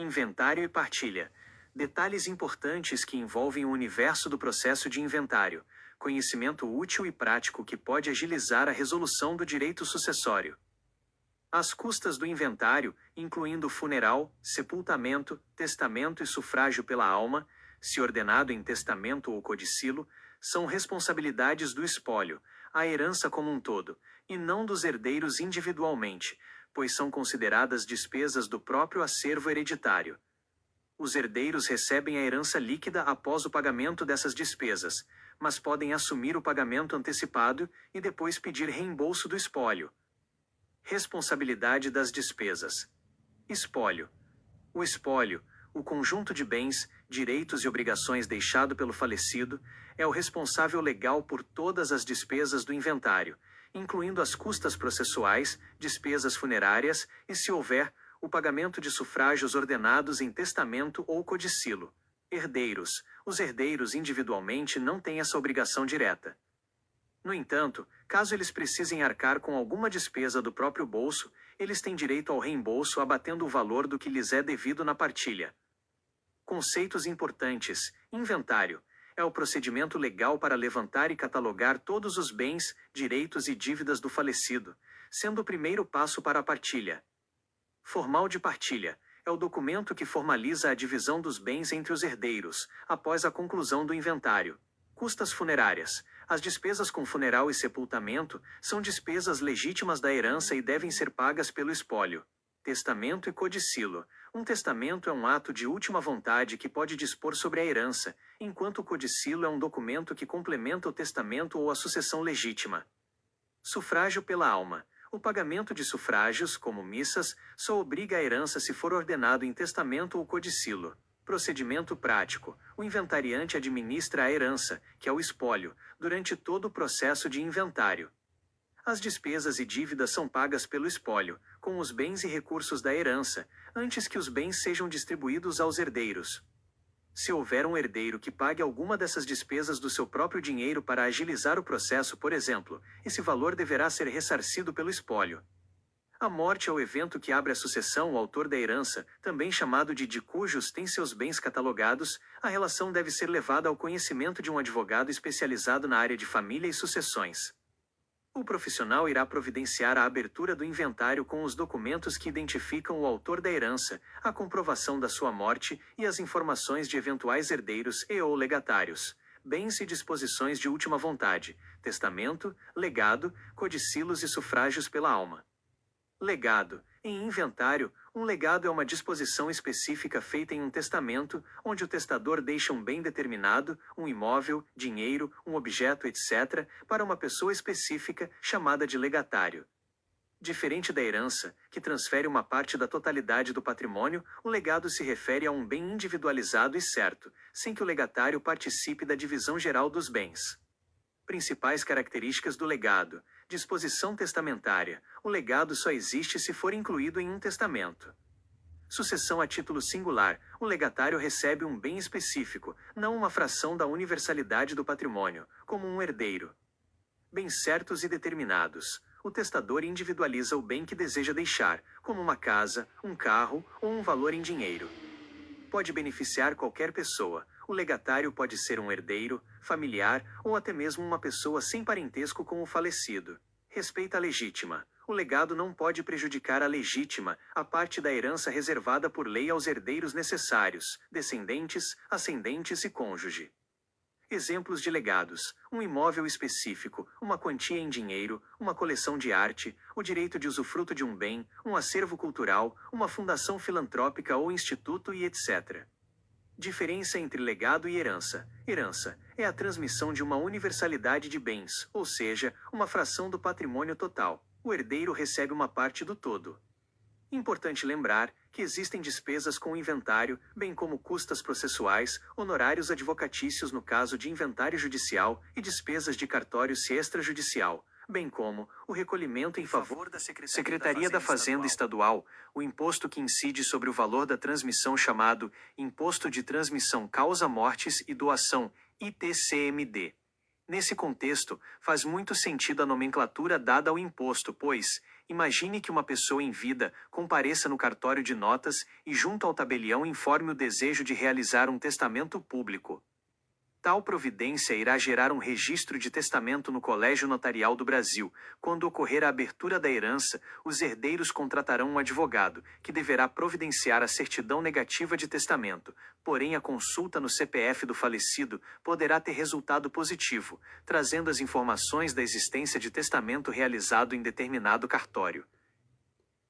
Inventário e partilha. Detalhes importantes que envolvem o universo do processo de inventário. Conhecimento útil e prático que pode agilizar a resolução do direito sucessório. As custas do inventário, incluindo funeral, sepultamento, testamento e sufrágio pela alma, se ordenado em testamento ou codicilo, são responsabilidades do espólio, a herança como um todo, e não dos herdeiros individualmente, pois são consideradas despesas do próprio acervo hereditário. Os herdeiros recebem a herança líquida após o pagamento dessas despesas, mas podem assumir o pagamento antecipado e depois pedir reembolso do espólio. Responsabilidade das despesas. Espólio. O espólio, o conjunto de bens, direitos e obrigações deixado pelo falecido, é o responsável legal por todas as despesas do inventário, incluindo as custas processuais, despesas funerárias e, se houver, o pagamento de sufrágios ordenados em testamento ou codicilo. Herdeiros. Os herdeiros individualmente não têm essa obrigação direta. No entanto, caso eles precisem arcar com alguma despesa do próprio bolso, eles têm direito ao reembolso abatendo o valor do que lhes é devido na partilha. Conceitos importantes. Inventário. É o procedimento legal para levantar e catalogar todos os bens, direitos e dívidas do falecido, sendo o primeiro passo para a partilha. Formal de partilha. É o documento que formaliza a divisão dos bens entre os herdeiros, após a conclusão do inventário. Custas funerárias. As despesas com funeral e sepultamento são despesas legítimas da herança e devem ser pagas pelo espólio. Testamento e codicilo. Um testamento é um ato de última vontade que pode dispor sobre a herança, enquanto o codicilo é um documento que complementa o testamento ou a sucessão legítima. Sufrágio pela alma. O pagamento de sufrágios, como missas, só obriga a herança se for ordenado em testamento ou codicilo. Procedimento prático. O inventariante administra a herança, que é o espólio, durante todo o processo de inventário. As despesas e dívidas são pagas pelo espólio, com os bens e recursos da herança, antes que os bens sejam distribuídos aos herdeiros. Se houver um herdeiro que pague alguma dessas despesas do seu próprio dinheiro para agilizar o processo, por exemplo, esse valor deverá ser ressarcido pelo espólio. A morte é o evento que abre a sucessão. O autor da herança, também chamado de cujos tem seus bens catalogados, a relação deve ser levada ao conhecimento de um advogado especializado na área de família e sucessões. O profissional irá providenciar a abertura do inventário com os documentos que identificam o autor da herança, a comprovação da sua morte e as informações de eventuais herdeiros e/ou legatários, bens e disposições de última vontade, testamento, legado, codicilos e sufrágios pela alma. Legado. Em inventário, um legado é uma disposição específica feita em um testamento, onde o testador deixa um bem determinado, um imóvel, dinheiro, um objeto, etc., para uma pessoa específica, chamada de legatário. Diferente da herança, que transfere uma parte da totalidade do patrimônio, o legado se refere a um bem individualizado e certo, sem que o legatário participe da divisão geral dos bens. Principais características do legado. Disposição testamentária. O legado só existe se for incluído em um testamento. Sucessão a título singular. O legatário recebe um bem específico, não uma fração da universalidade do patrimônio, como um herdeiro. Bens certos e determinados. O testador individualiza o bem que deseja deixar, como uma casa, um carro ou um valor em dinheiro. Pode beneficiar qualquer pessoa. O legatário pode ser um herdeiro, familiar ou até mesmo uma pessoa sem parentesco com o falecido. Respeita a legítima. O legado não pode prejudicar a legítima, a parte da herança reservada por lei aos herdeiros necessários, descendentes, ascendentes e cônjuge. Exemplos de legados: um imóvel específico, uma quantia em dinheiro, uma coleção de arte, o direito de usufruto de um bem, um acervo cultural, uma fundação filantrópica ou instituto e etc. Diferença entre legado e herança. Herança é a transmissão de uma universalidade de bens, ou seja, uma fração do patrimônio total. O herdeiro recebe uma parte do todo. Importante lembrar que existem despesas com inventário, bem como custas processuais, honorários advocatícios no caso de inventário judicial e despesas de cartório se extrajudicial, bem como o recolhimento em favor da Secretaria da Fazenda Estadual, o imposto que incide sobre o valor da transmissão chamado Imposto de Transmissão Causa-Mortes e Doação, ITCMD. Nesse contexto, faz muito sentido a nomenclatura dada ao imposto, pois Imagine que uma pessoa em vida compareça no cartório de notas e, junto ao tabelião, informe o desejo de realizar um testamento público. Tal providência irá gerar um registro de testamento no Colégio Notarial do Brasil. Quando ocorrer a abertura da herança, os herdeiros contratarão um advogado, que deverá providenciar a certidão negativa de testamento. Porém, a consulta no CPF do falecido poderá ter resultado positivo, trazendo as informações da existência de testamento realizado em determinado cartório.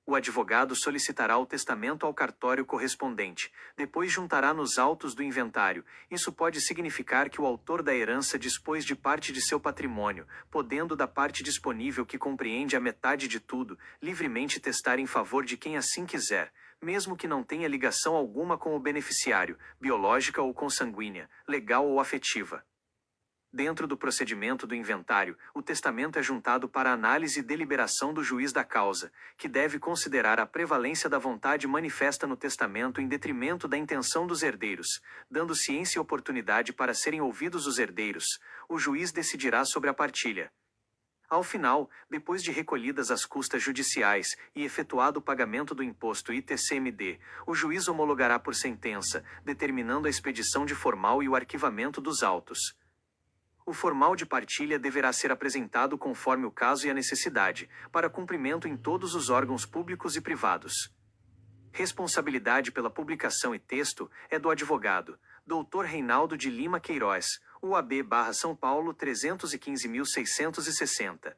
O advogado solicitará o testamento ao cartório correspondente, depois juntará nos autos do inventário. Isso pode significar que o autor da herança dispôs de parte de seu patrimônio, podendo da parte disponível, que compreende a metade de tudo, livremente testar em favor de quem assim quiser, mesmo que não tenha ligação alguma com o beneficiário, biológica ou consanguínea, legal ou afetiva. Dentro do procedimento do inventário, o testamento é juntado para análise e deliberação do juiz da causa, que deve considerar a prevalência da vontade manifesta no testamento em detrimento da intenção dos herdeiros. Dando ciência e oportunidade para serem ouvidos os herdeiros, o juiz decidirá sobre a partilha. Ao final, depois de recolhidas as custas judiciais e efetuado o pagamento do imposto ITCMD, o juiz homologará por sentença, determinando a expedição de formal e o arquivamento dos autos. O formal de partilha deverá ser apresentado conforme o caso e a necessidade, para cumprimento em todos os órgãos públicos e privados. Responsabilidade pela publicação e texto é do advogado, Dr. Reinaldo de Lima Queiroz, UAB/São Paulo 315.660.